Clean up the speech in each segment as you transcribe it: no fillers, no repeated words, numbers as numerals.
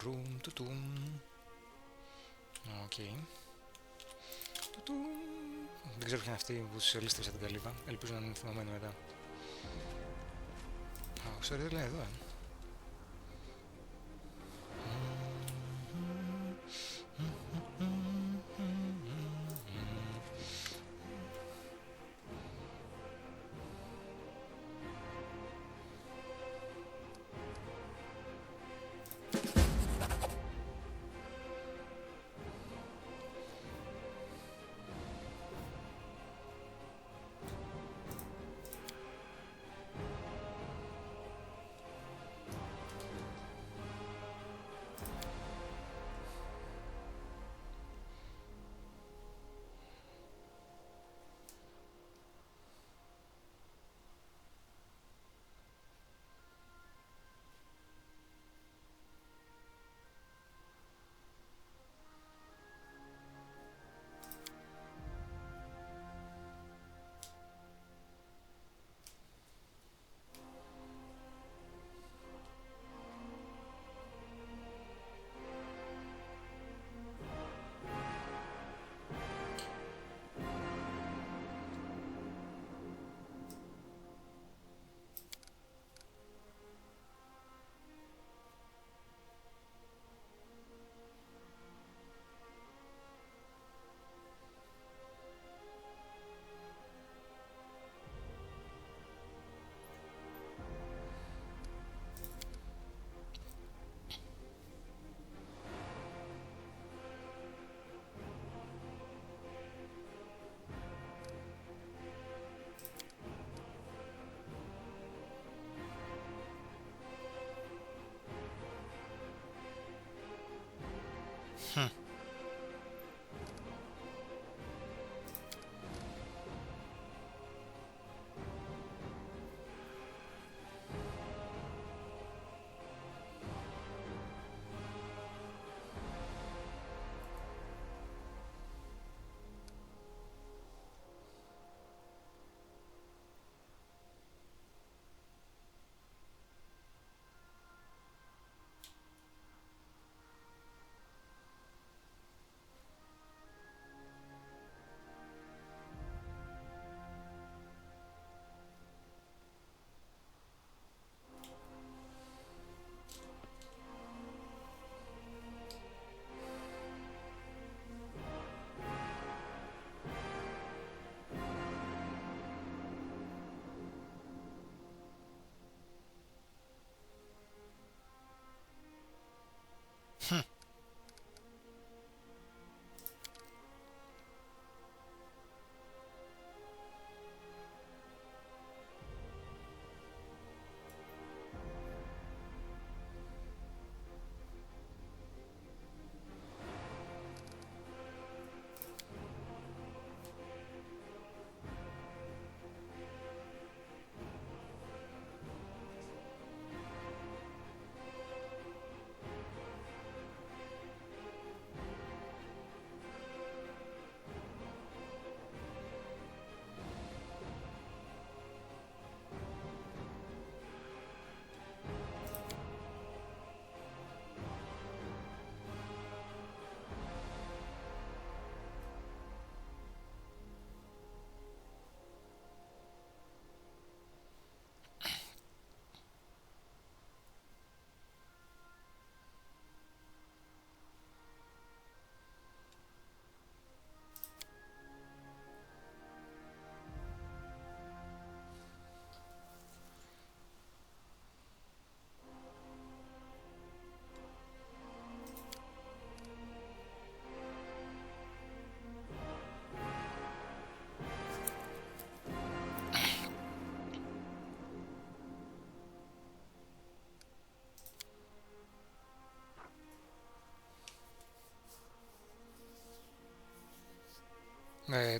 Τουρούμ, τουτούμ. Οκ. Τουτούμ. Δεν ξέρω ποια είναι αυτή που σε λίστευσε την καλύβα. Ελπίζω να είναι θυμωμένη μετά. Ο Σέρι δεν λέει εδώ,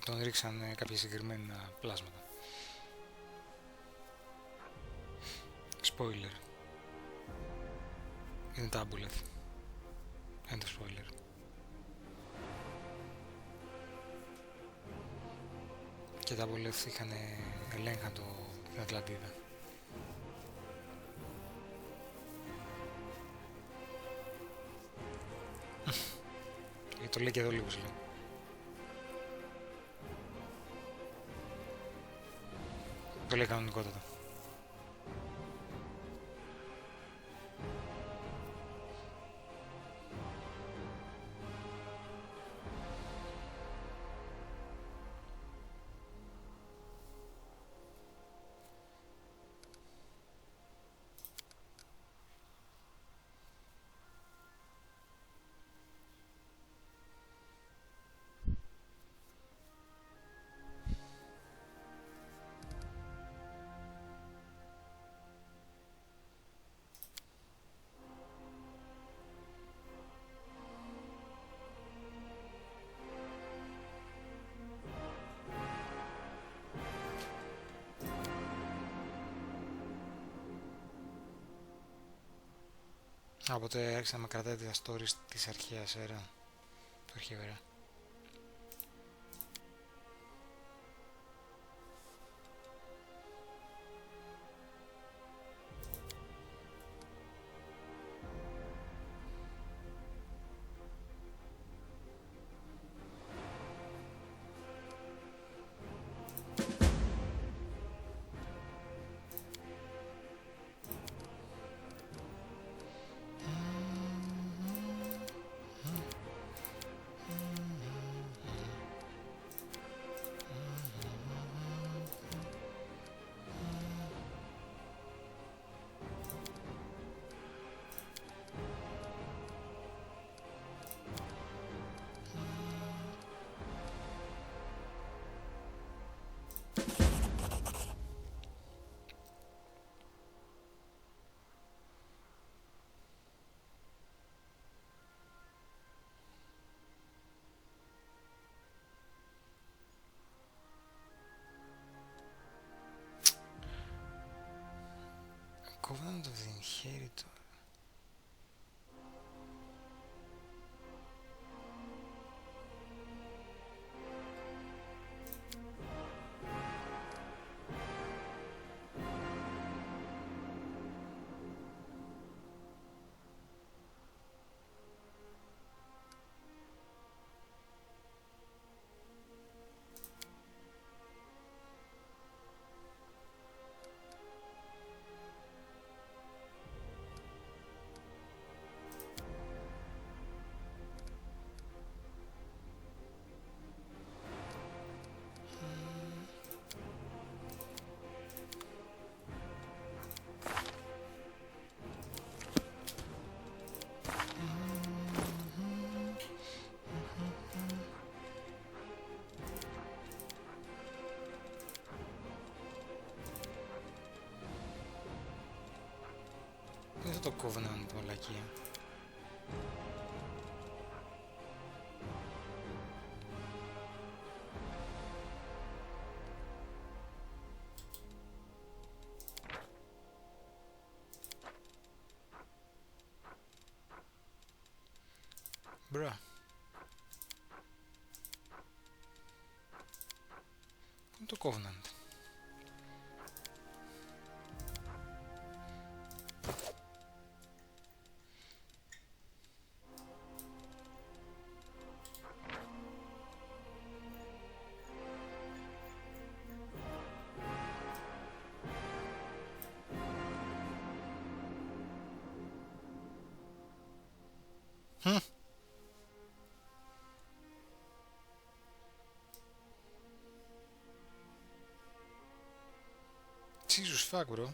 τον ρίξαν κάποια συγκεκριμένα πλάσματα. Spoiler. Είναι τα Aboleth. Είναι το spoiler. Και τα Aboleth είχαν ελέγχαν την Ατλαντίδα. Το λέει και εδώ λίγο λέω. Το λέει κανονικότατα. Οπότε άρχισα να με κρατάει τα stories της αρχαίας έρα, του αρχαίου έρα. Covenant of the Inheritor. Δεν θα το Covenant, μαλακία. Μπρα. Πού είναι το Covenant? Jesus fuck, bro.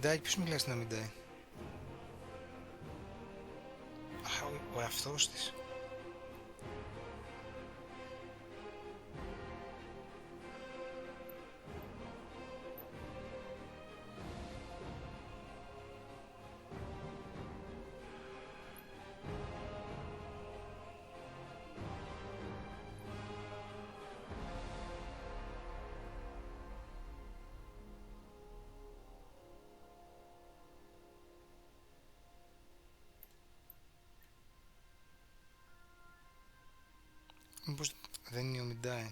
Αμυντάει, ποιος μιλάει στην Αμυντάει? Α, ο εαυτός της. Μήπως δεν είναι η Ομιντάι?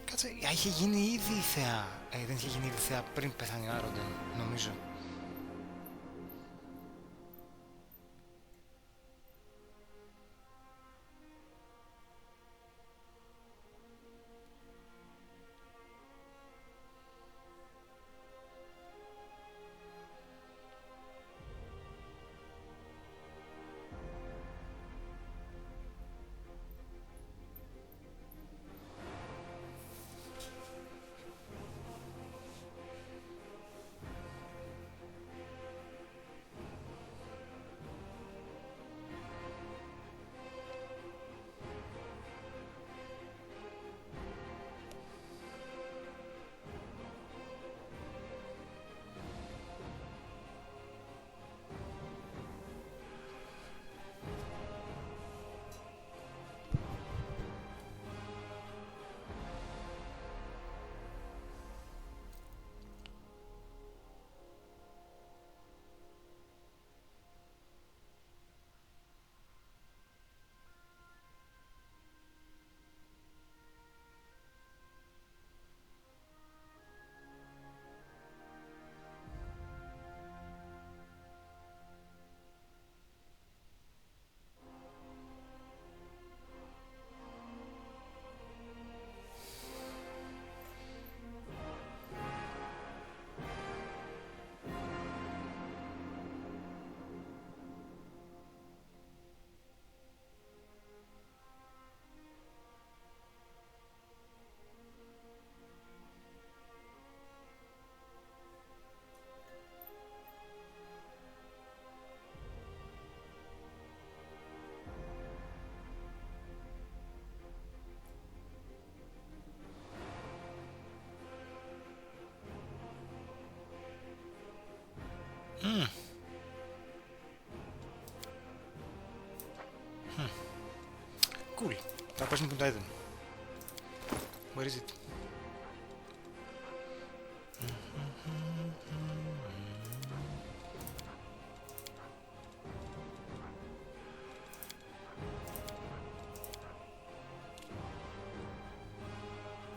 Κάτσε, είχε γίνει ήδη η θεά. Δεν είχε γίνει ήδη η θεά πριν πεθάνει ο Άροντεν, νομίζω. Cool. Θα πας με τον Titan. Where is it?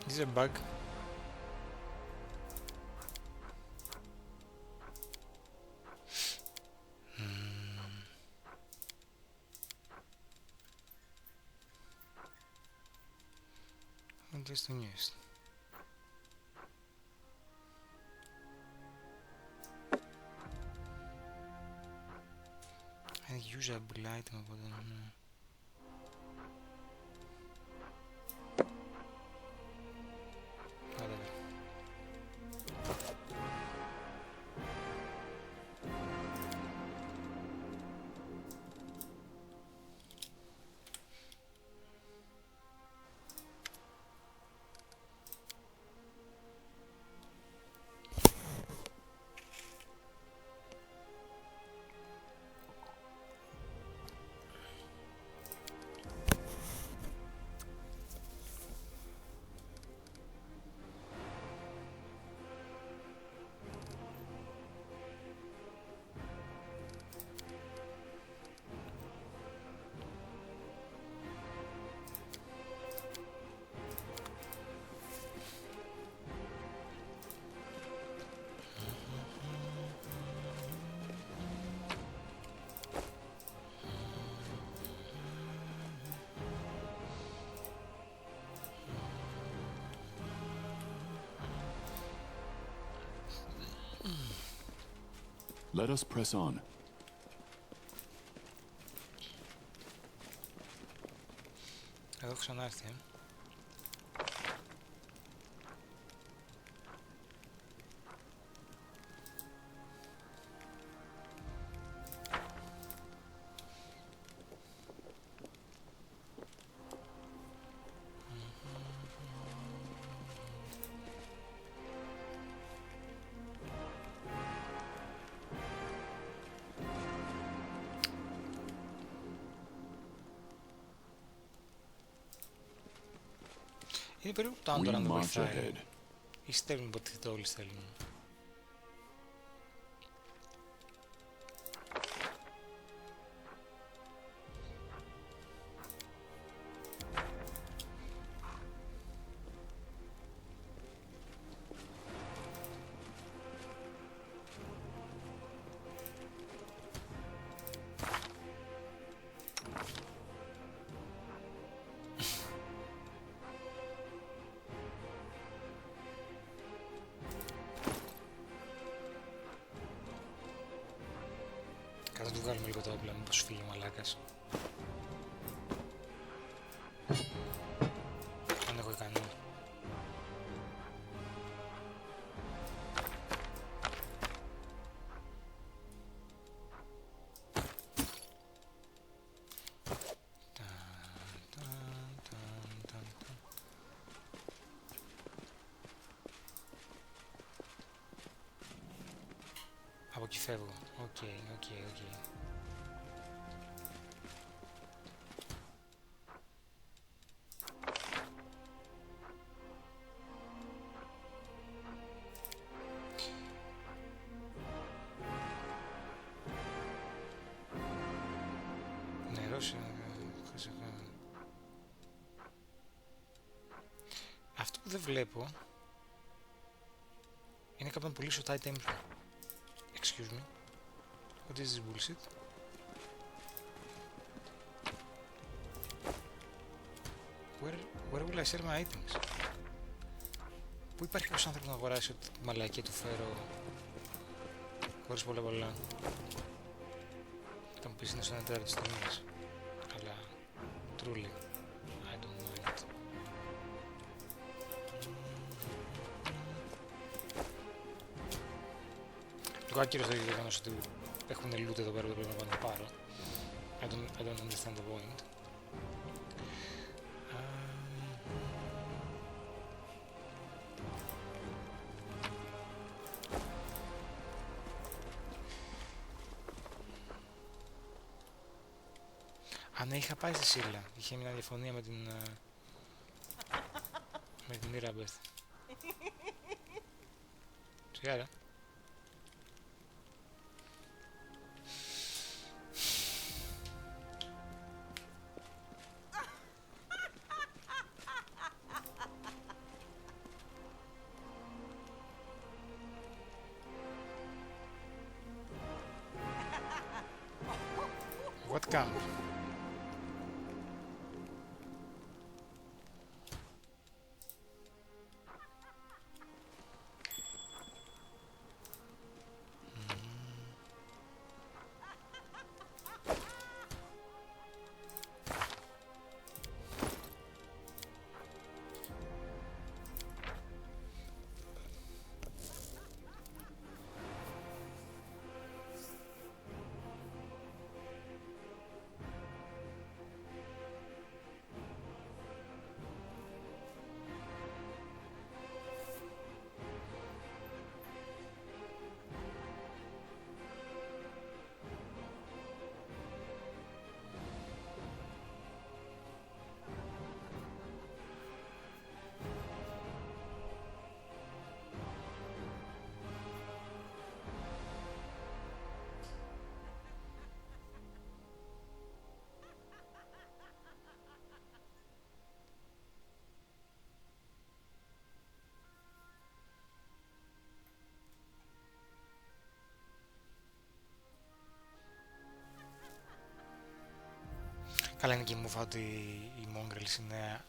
This is a bug. Interesting news. Ένα usable item από εδώ. Whatever. Let us press on. Εδώ έχω ξανάρθει, Είναι περίπου το αν τώρα να το βοηθάει. Ή στέλνουν υποτίθεται όλοι στέλνουν. Κάτω να του βγάλουμε λίγο τα όπλα, μήπως φύγει ο μαλάκας. Αν έχω ικανό. Από εκεί φεύγω. Οκ. Νερός αυτό που δεν βλέπω είναι κάποιον να πουλήσω τα items. Excuse me. What is this bullshit? Where will I sell my items? Πού υπάρχει κάποιος άνθρωπος να αγοράσει ό,τι μαλακία του φέρω χωρίς πολλά. Θα μου πεις είναι στον εταίρο της τιμής. Αλλά truly I don't mind. Λίγο άκυρος το γεγονός ότι έχουν loot εδώ πέρα που πρέπει να πάνε να πάρω. I don't understand the point. Α, ναι, είχα πάει στη Σίλα. Είχε μια διαφωνία με την Μίραμπεθ. Σιγάρα. What camp? Καλά, είναι και μου ότι οι Mongrels είναι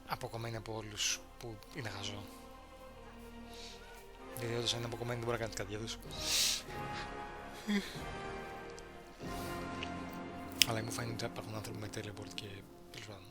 αποκομμένοι από όλους που είναι χαζό. Γιατί όντως αν είναι αποκομμένοι δεν μπορεί να κάνει κάτι για τους. Αλλά μου φαίνεται ότι υπάρχουν άνθρωποι με teleport και τέλος πάντων.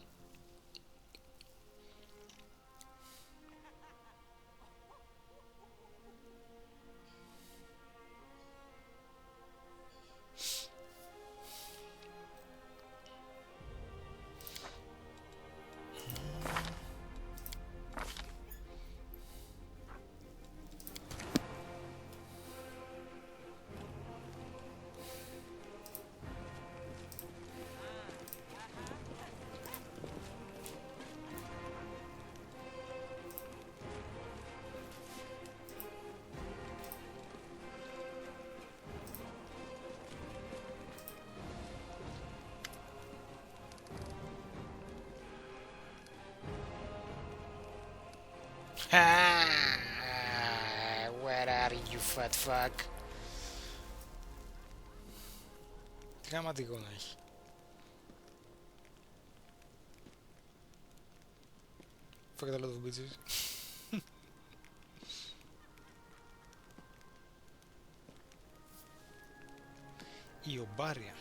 Where are you, fat fuck? Τι γραμματικό να έχει. Fuck a lot of bitches. Η ομπάρια.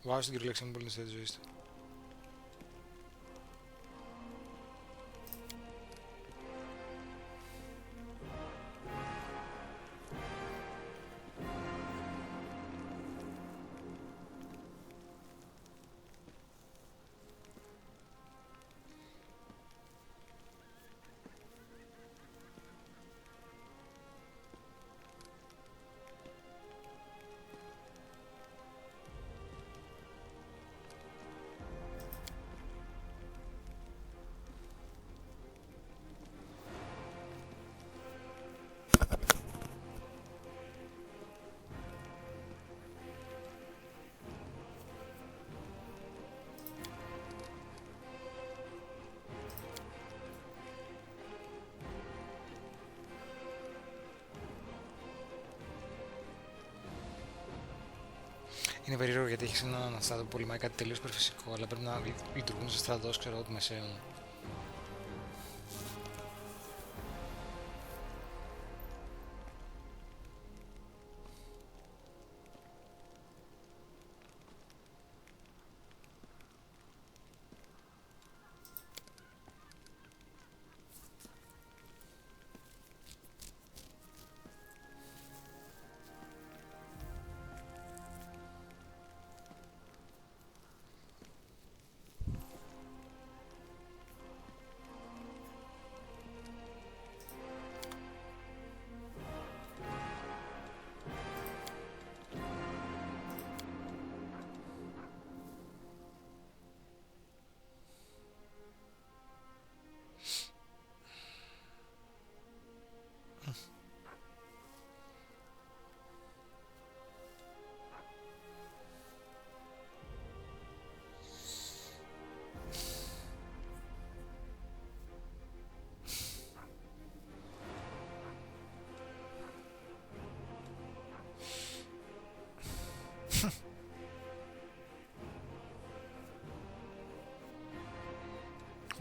Βάζω στην κυριολεξία μου πολύ νησιά της ζωής του. Είναι περίεργο γιατί έχεις έναν στράτο που πολεμάει κάτι τελείως υπερφυσικό, αλλά πρέπει να λειτουργούν σε στρατός, ξέρω, του μεσαίων.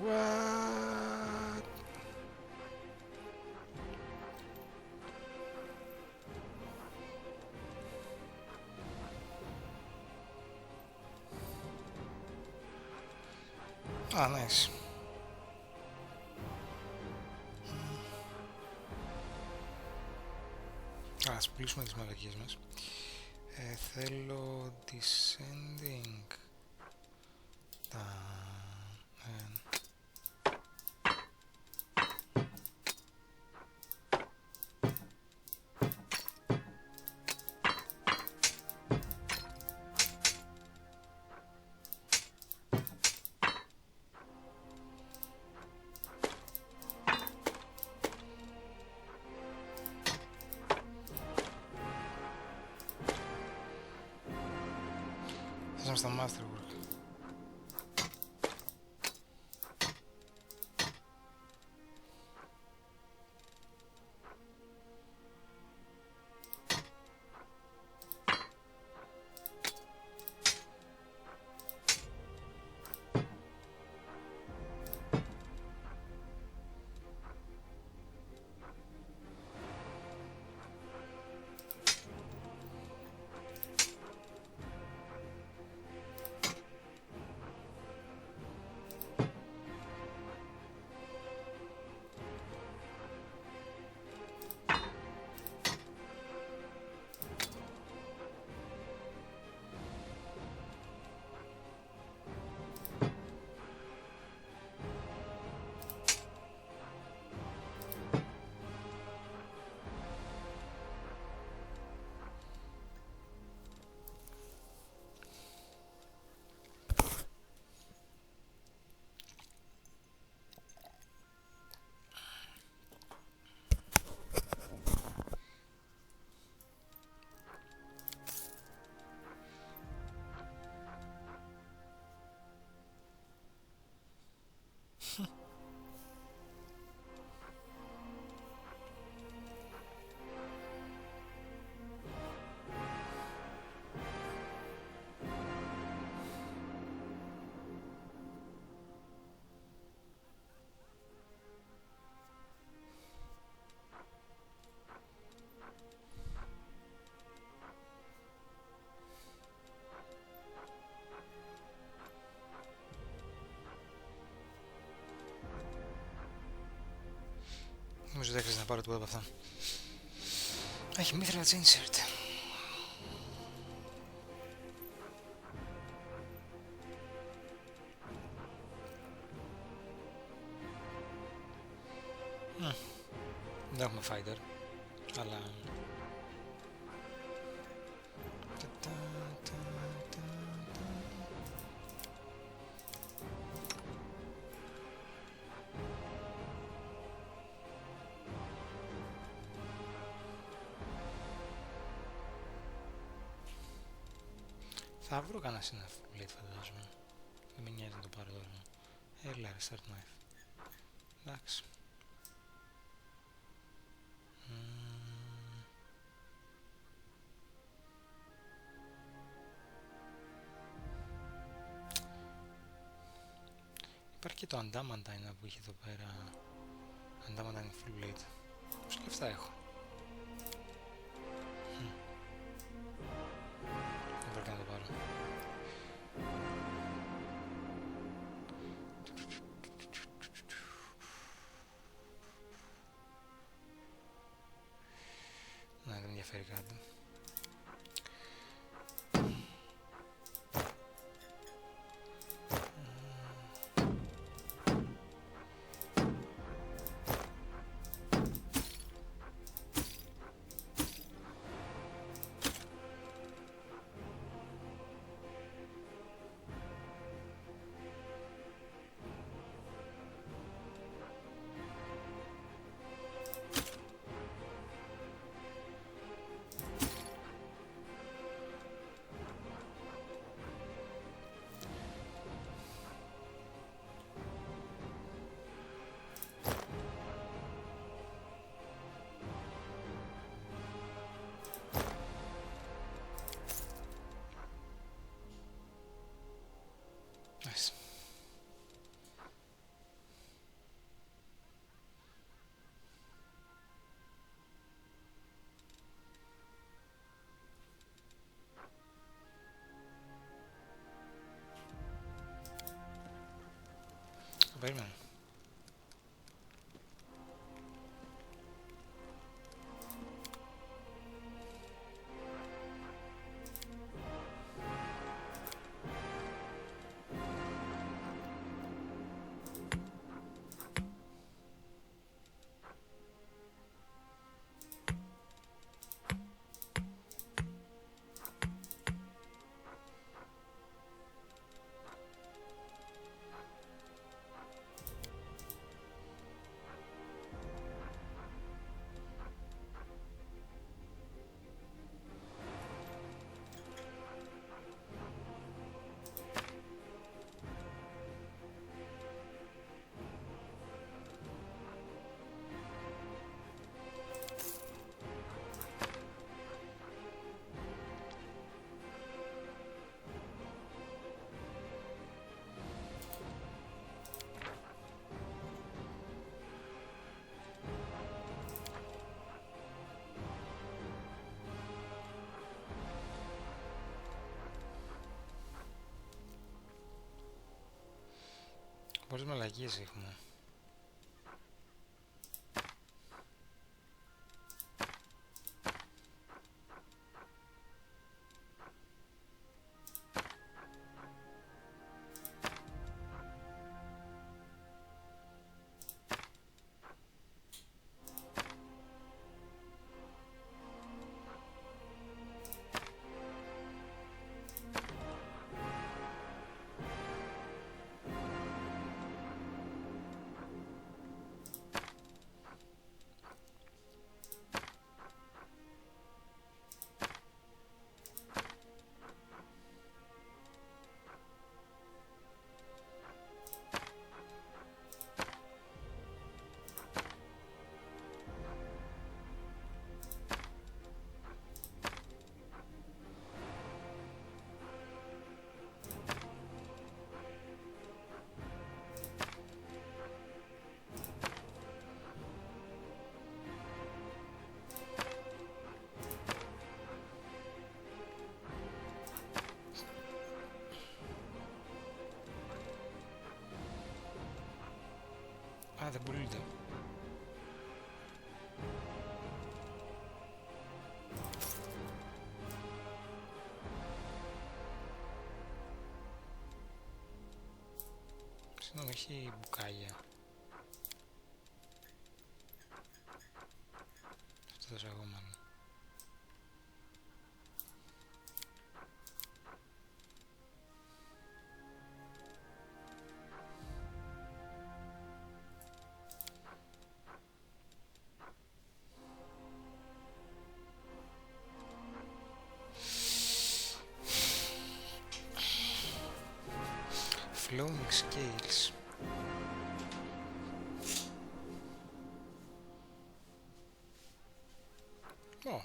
What? Ah, nice. Ας πουλήσουμε τις μαλακίες μας. Θέλω descending. Θες στα Masterwork. Νομίζω δεν χρειάζεται να πάρω τίποτα από αυτά. Έχει Mithril Insert. Δεν έχουμε fighter, αλλά... Θα βρω κανένα συναφ blade φαντάζομαι. Δεν με νοιάζει να το πάρω τώρα. Έλα ρε, start knife. Εντάξει. Υπάρχει και το Adamantine που είχε εδώ πέρα. Adamantine full blade. Πόσα λεφτά έχω. Δεν πρέπει να το πάρω. Να, δεν με ενδιαφέρει κάτι. Nice. Περίμενε. Πολλές μαλακίες έχουμε. Α, δεν πουλείται. Συγγνώμη, έχει μπουκάλια. Αυτό θα εγώ μάλλον. Flowing scales. Oh,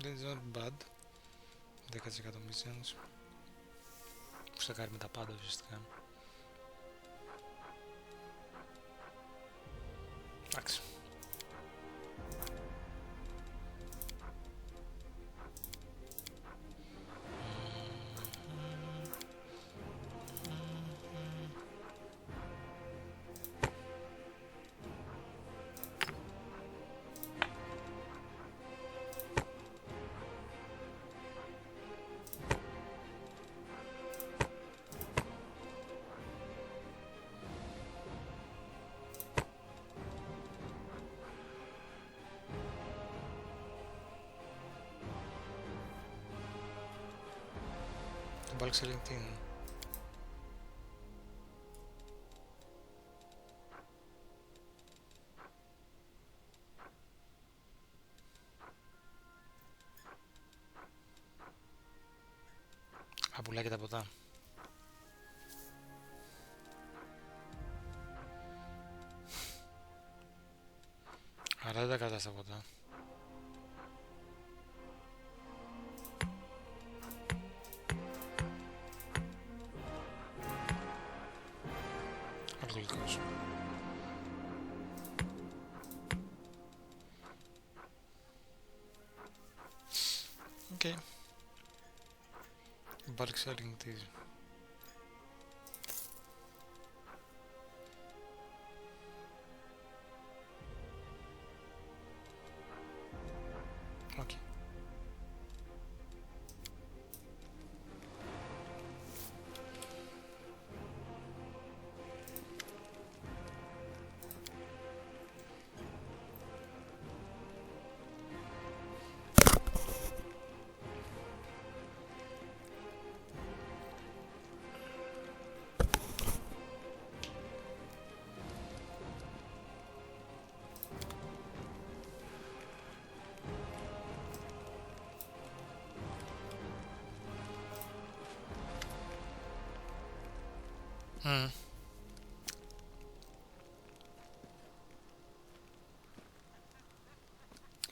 that is not bad. 10% missions. Που θα κάνει με τα πάντα ουσιαστικά. Εντάξει. Το bulk selling τι είναι? Απουλά και τα ποτά. Άρα δεν τα κρατάς τα ποτά. Αλκοολικός. Οκ. Bulk selling τι? Οκ.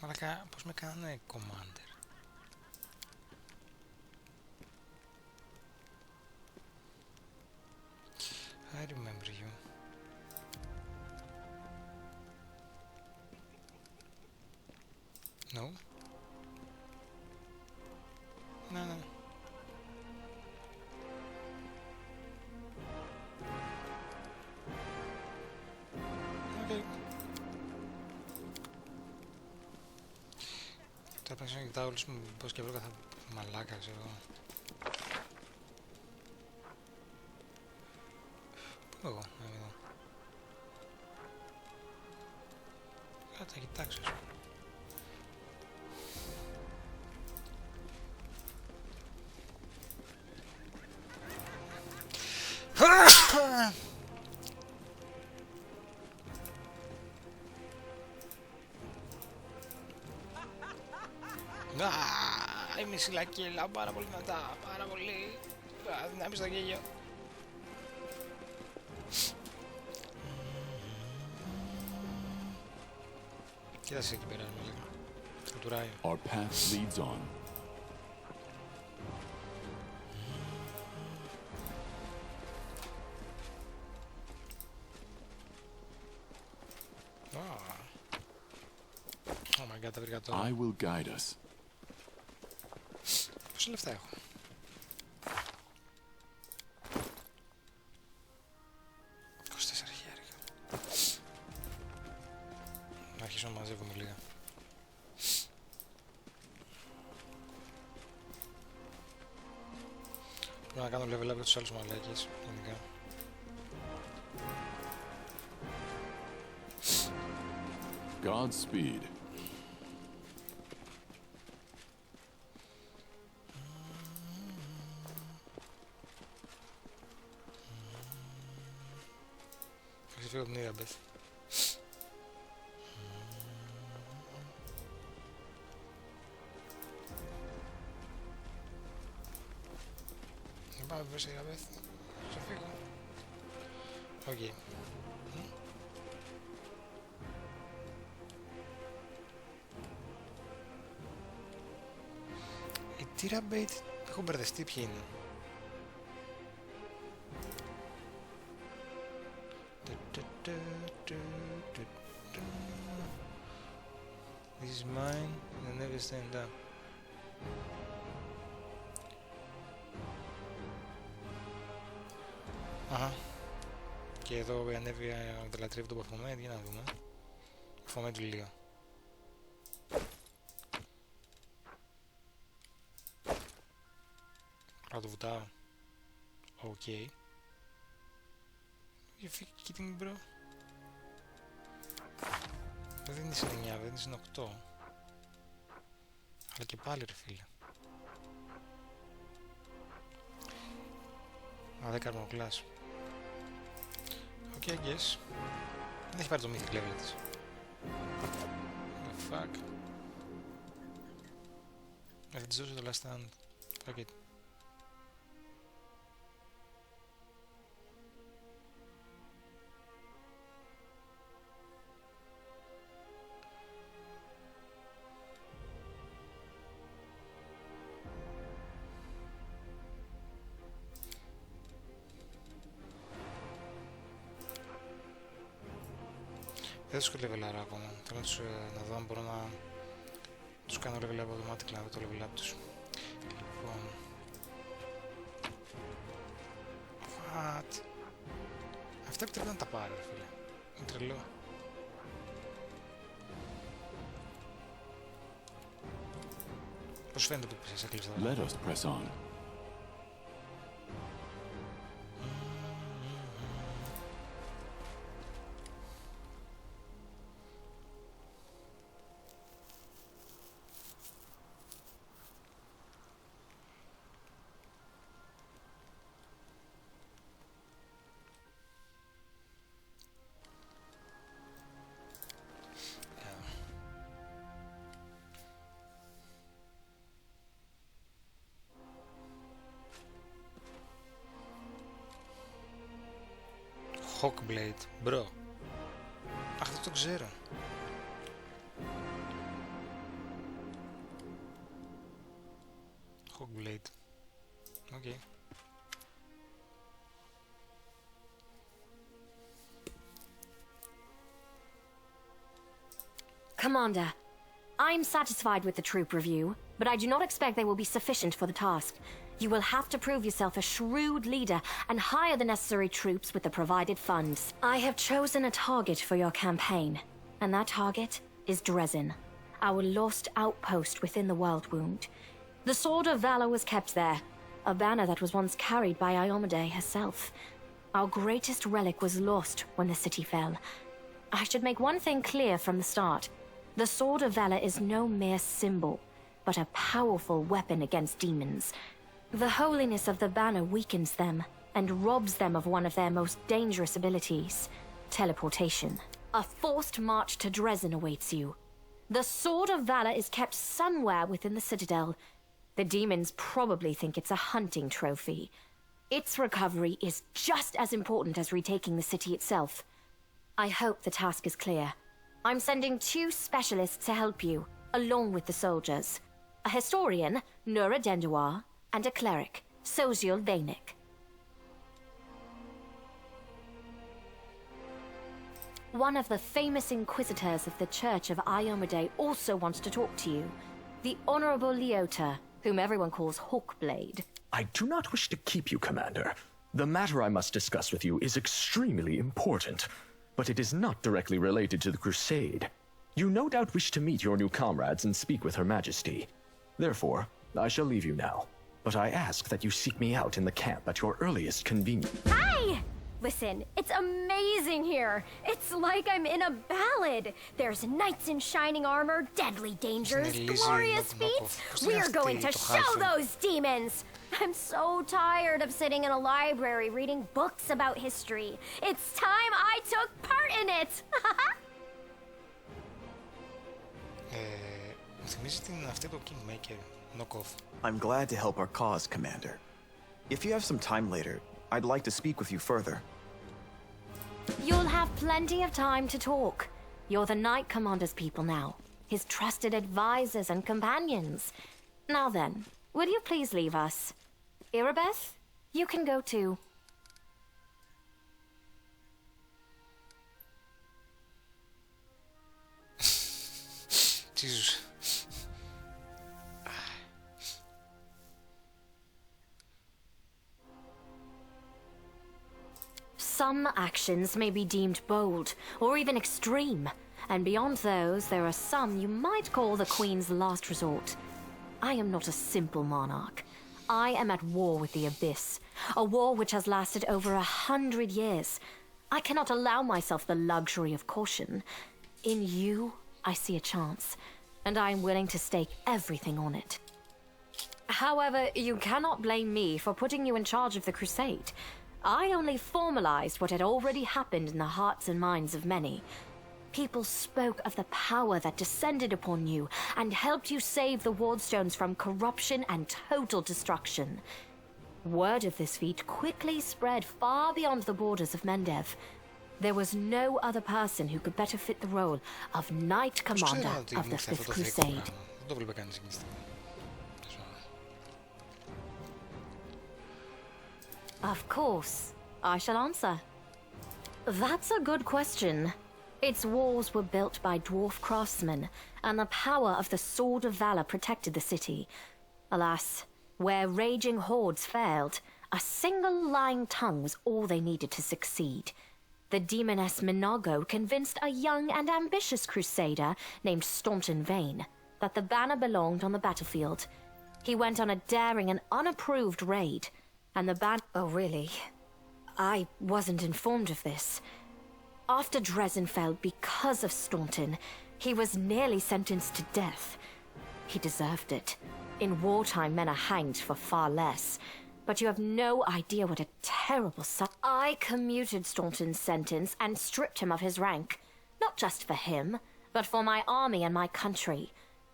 Μαλάκα, πώς με κάνανε commander? I remember you. No? No, no. Okay. Θα πρέπει να κοιτάω όλους μου πως και βρω καθόλου μαλάκα, ξέρω εγώ. Πού είμαι εγώ, να μην δω. Κάτσε να κοιτάξω. Η μισή λακίλα, πάρα πολύ δυνατά, πάρα πολύ. Δυνάμει στο γέλιο. Κοίτασε εκεί πέρα, λίγο. Κατουράει. Our path leads on. Oh my god, τα βρήκα τώρα. I will guide us. Πόσα λεφτά έχω? 24 χιλιάρικα. αρχίσω να μαζεύουμε λίγα. Πρέπει να κάνω level up για τους άλλους μαλάκες, γενικά. Godspeed. Θα ξεφύγω την ίδια Beth. Δεν πάμε πέρα σιγά Beth. Ξεφύγω. Οκ. Η Tyra Bate, έχω μπερδευτεί ποιοι είναι. This is mine and never stand up. Αχα. Και εδώ ανέβει τα λατρεύει το Baphomet, για να δούμε. Baphomet του Λίο. Θα το βουτάω. Οκ. You kidding bro? Δεν είναι 9, δεν είναι 8. Αλλά και πάλι ρε φίλε. Α, 10 armor class. Οκ, I guess. Δεν έχει πάρει το mythic level της. The fuck. Θα της δώσω το last stand. Fuck it. Δεν τους levelάρω ακόμα. Θέλω να δω αν μπορώ να τους κάνω level up automatic, να δω το level up τους. Λοιπόν... What? Αυτά επιτρέπουν να τα πάρω, ρε φίλε. Είναι τρελό. Πώς φαίνεται που σε έκλειψα εδώ. Let us press on. Hawkblade, bro. Αχ, δεν το ξέρω. Hawkblade. Οκ. Okay. Commander, I'm satisfied with the troop review, but I do not expect they will be sufficient for the task. You will have to prove yourself a shrewd leader and hire the necessary troops with the provided funds. I have chosen a target for your campaign, and that target is Dresden, our lost outpost within the Worldwound. The Sword of Valor was kept there, a banner that was once carried by Iomedae herself. Our greatest relic was lost when the city fell. I should make one thing clear from the start. The Sword of Valor is no mere symbol, but a powerful weapon against demons. The holiness of the banner weakens them and robs them of one of their most dangerous abilities, teleportation. A forced march to Dresden awaits you. The Sword of Valor is kept somewhere within the Citadel. The demons probably think it's a hunting trophy. Its recovery is just as important as retaking the city itself. I hope the task is clear. I'm sending 2 specialists to help you, along with the soldiers. A historian, Nura Denduar, and a cleric, Soziel Vainik. One of the famous inquisitors of the Church of Iomedae also wants to talk to you. The Honorable Leota, whom everyone calls Hawkblade. I do not wish to keep you, Commander. The matter I must discuss with you is extremely important, but it is not directly related to the Crusade. You no doubt wish to meet your new comrades and speak with Her Majesty. Therefore, I shall leave you now. But I ask that you seek me out in the camp at your earliest convenience. Hi! Listen, it's amazing here. It's like I'm in a ballad. There's knights in shining armor, deadly dangers, glorious feats. We're going to show those demons! I'm so tired of sitting in a library reading books about history. It's time I took part in it! Θυμίζει την αυτή το Kingmaker, knockoff. I'm glad to help our cause, Commander. If you have some time later, I'd like to speak with you further. You'll have plenty of time to talk. You're the Knight Commander's people now, his trusted advisors and companions. Now then, will you please leave us? Irabeth, you can go too. Jesus. Some actions may be deemed bold, or even extreme, and beyond those, there are some you might call the Queen's last resort. I am not a simple monarch. I am at war with the Abyss, a war which has lasted over 100 years. I cannot allow myself the luxury of caution. In you, I see a chance, and I am willing to stake everything on it. However, you cannot blame me for putting you in charge of the crusade. I only formalized what had already happened in the hearts and minds of many. People spoke of the power that descended upon you and helped you save the Wardstones from corruption and total destruction. Word of this feat quickly spread far beyond the borders of Mendev. There was no other person who could better fit the role of Knight Commander of the Fifth Crusade. Δεν το βλέπω κανείς εκείνη τη στιγμή. Of course. I shall answer. That's a good question. Its walls were built by dwarf craftsmen, and the power of the Sword of Valor protected the city. Alas, where raging hordes failed, a single lying tongue was all they needed to succeed. The demoness Minago convinced a young and ambitious crusader named Staunton Vane that the banner belonged on the battlefield. He went on a daring and unapproved raid, and the banner... Oh, really? I wasn't informed of this. After Dresden fell because of Staunton, he was nearly sentenced to death. He deserved it. In wartime, men are hanged for far less. But you have no idea what a terrible I commuted Staunton's sentence and stripped him of his rank. Not just for him, but for my army and my country.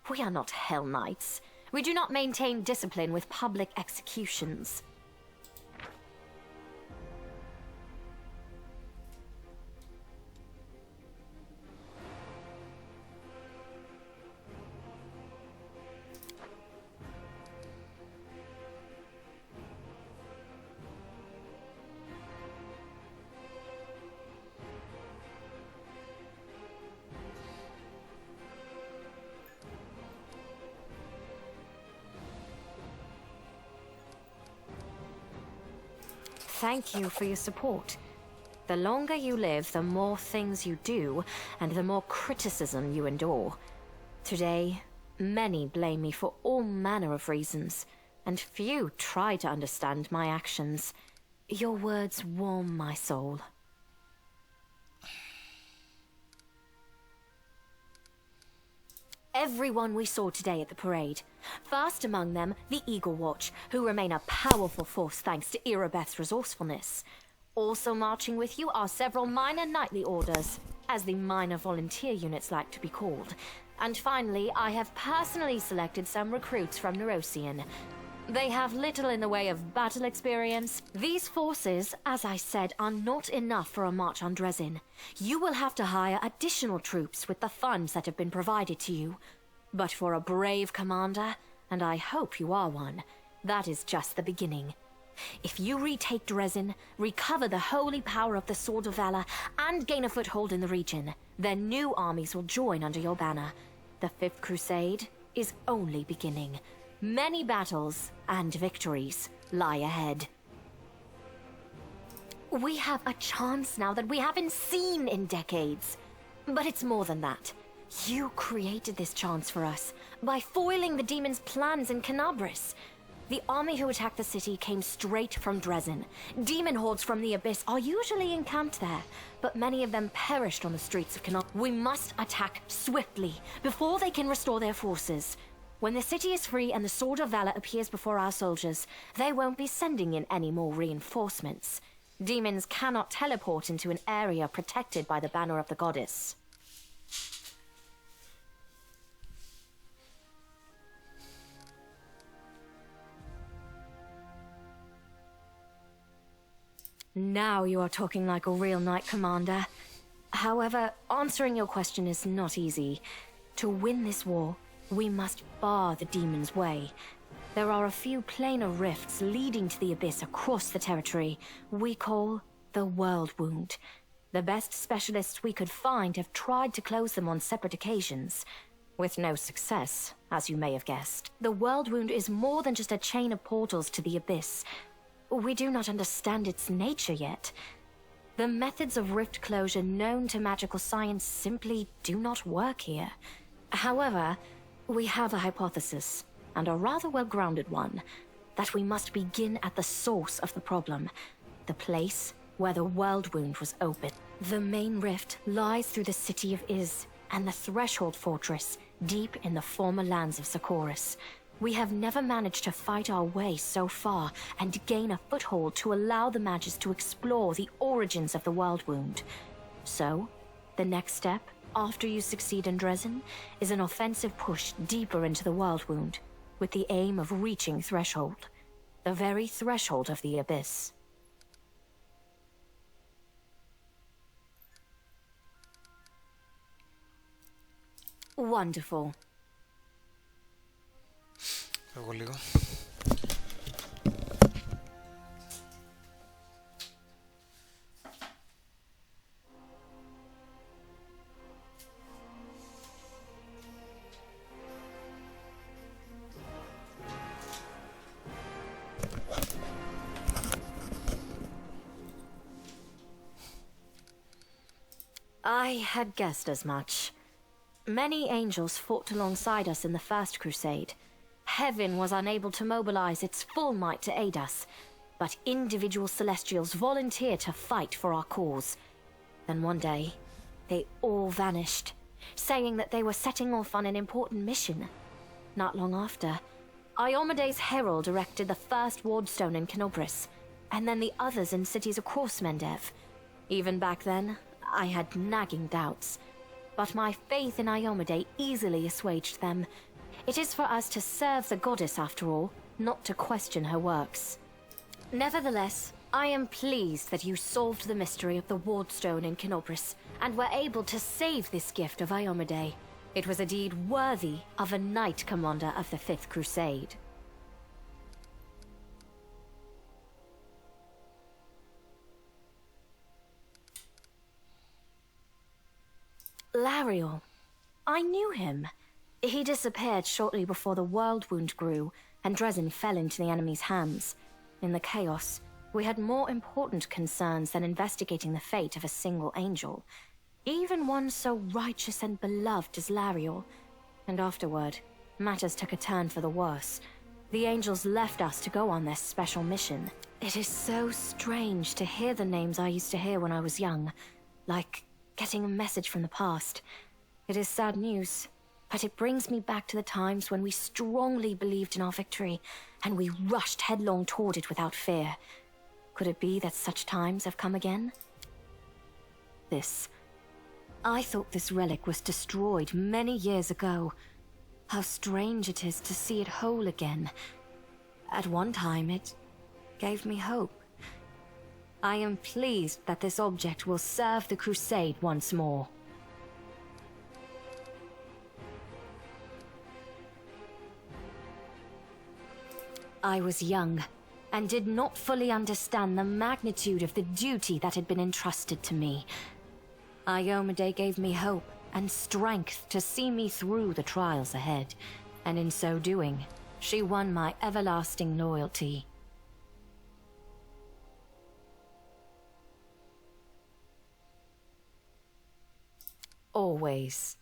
We are not Hell Knights. We do not maintain discipline with public executions. Thank you for your support. The longer you live, the more things you do, and the more criticism you endure. Today, many blame me for all manner of reasons, and few try to understand my actions. Your words warm my soul. Everyone we saw today at the parade. First among them, the Eagle Watch, who remain a powerful force thanks to Irabeth's resourcefulness. Also marching with you are several minor knightly orders, as the minor volunteer units like to be called. And finally, I have personally selected some recruits from Nerosian. They have little in the way of battle experience. These forces, as I said, are not enough for a march on Dresden. You will have to hire additional troops with the funds that have been provided to you. But for a brave commander, and I hope you are one, that is just the beginning. If you retake Dresden, recover the holy power of the Sword of Valor, and gain a foothold in the region, then new armies will join under your banner. The Fifth Crusade is only beginning. Many battles and victories lie ahead. We have a chance now that we haven't seen in decades. But it's more than that. You created this chance for us by foiling the demon's plans in Canabris. The army who attacked the city came straight from Dresden. Demon hordes from the Abyss are usually encamped there, but many of them perished on the streets of Canabris. We must attack swiftly, before they can restore their forces. When the city is free and the Sword of Valor appears before our soldiers, they won't be sending in any more reinforcements. Demons cannot teleport into an area protected by the banner of the goddess. Now you are talking like a real knight commander. However, answering your question is not easy. To win this war, we must bar the demon's way. There are a few planar rifts leading to the Abyss across the territory we call the World Wound. The best specialists we could find have tried to close them on separate occasions, with no success, as you may have guessed. The World Wound is more than just a chain of portals to the Abyss. We do not understand its nature yet. The methods of rift closure known to magical science simply do not work here. However, we have a hypothesis, and a rather well-grounded one, that we must begin at the source of the problem, the place where the World Wound was opened. The main rift lies through the city of Iz, and the Threshold Fortress, deep in the former lands of Socorus. We have never managed to fight our way so far and gain a foothold to allow the Magus to explore the origins of the World Wound. So, the next step, after you succeed in Dresden, is an offensive push deeper into the World Wound, with the aim of reaching Threshold, the very threshold of the Abyss. Wonderful. Εγώ λίγο. I had guessed as much. Many angels fought alongside us in the First Crusade. Heaven was unable to mobilize its full might to aid us, but individual Celestials volunteered to fight for our cause. Then one day, they all vanished, saying that they were setting off on an important mission. Not long after, Iomede's herald erected the first wardstone in Canobris, and then the others in cities across Mendev. Even back then, I had nagging doubts, but my faith in Iomede easily assuaged them. It is for us to serve the goddess after all, not to question her works. Nevertheless, I am pleased that you solved the mystery of the wardstone in Canobris, and were able to save this gift of Iomede. It was a deed worthy of a knight commander of the Fifth Crusade. Lariel. I knew him. He disappeared shortly before the World Wound grew, and Dresden fell into the enemy's hands. In the chaos, we had more important concerns than investigating the fate of a single angel. Even one so righteous and beloved as Lariel. And afterward, matters took a turn for the worse. The angels left us to go on this special mission. It is so strange to hear the names I used to hear when I was young, like getting a message from the past. It is sad news, but it brings me back to the times when we strongly believed in our victory, and we rushed headlong toward it without fear. Could it be that such times have come again? I thought this relic was destroyed many years ago. How strange it is to see it whole again. At one time, it gave me hope. I am pleased that this object will serve the Crusade once more. I was young, and did not fully understand the magnitude of the duty that had been entrusted to me. Iomede gave me hope and strength to see me through the trials ahead, and in so doing, she won my everlasting loyalty. Always.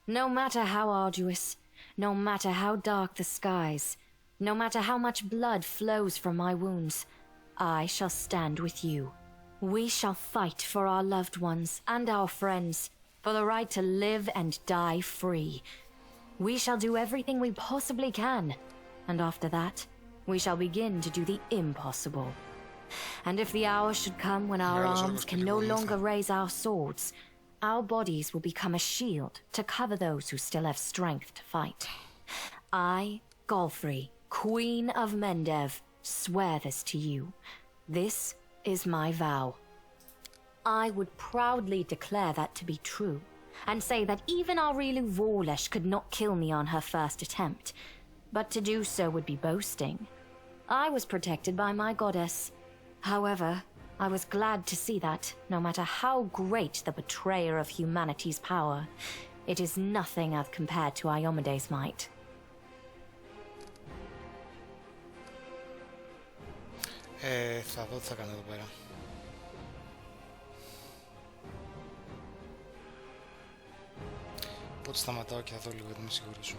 No matter how arduous, no matter how dark the skies, no matter how much blood flows from my wounds, I shall stand with you. We shall fight for our loved ones and our friends, for the right to live and die free. We shall do everything we possibly can, and after that, we shall begin to do the impossible. And if the hour should come when our arms can no longer raise our swords, our bodies will become a shield to cover those who still have strength to fight. I, Galfrey, Queen of Mendev, swear this to you. This is my vow. I would proudly declare that to be true, and say that even Aurilu Vorlesh could not kill me on her first attempt. But to do so would be boasting. I was protected by my goddess. However, I was glad to see that, no matter how great the betrayer of humanity's power, it is nothing as compared to Iomede's might. Θα δω τι θα κάνω εδώ πέρα. Οπότε σταματάω και θα δω λίγο, δεν είμαι σίγουρος.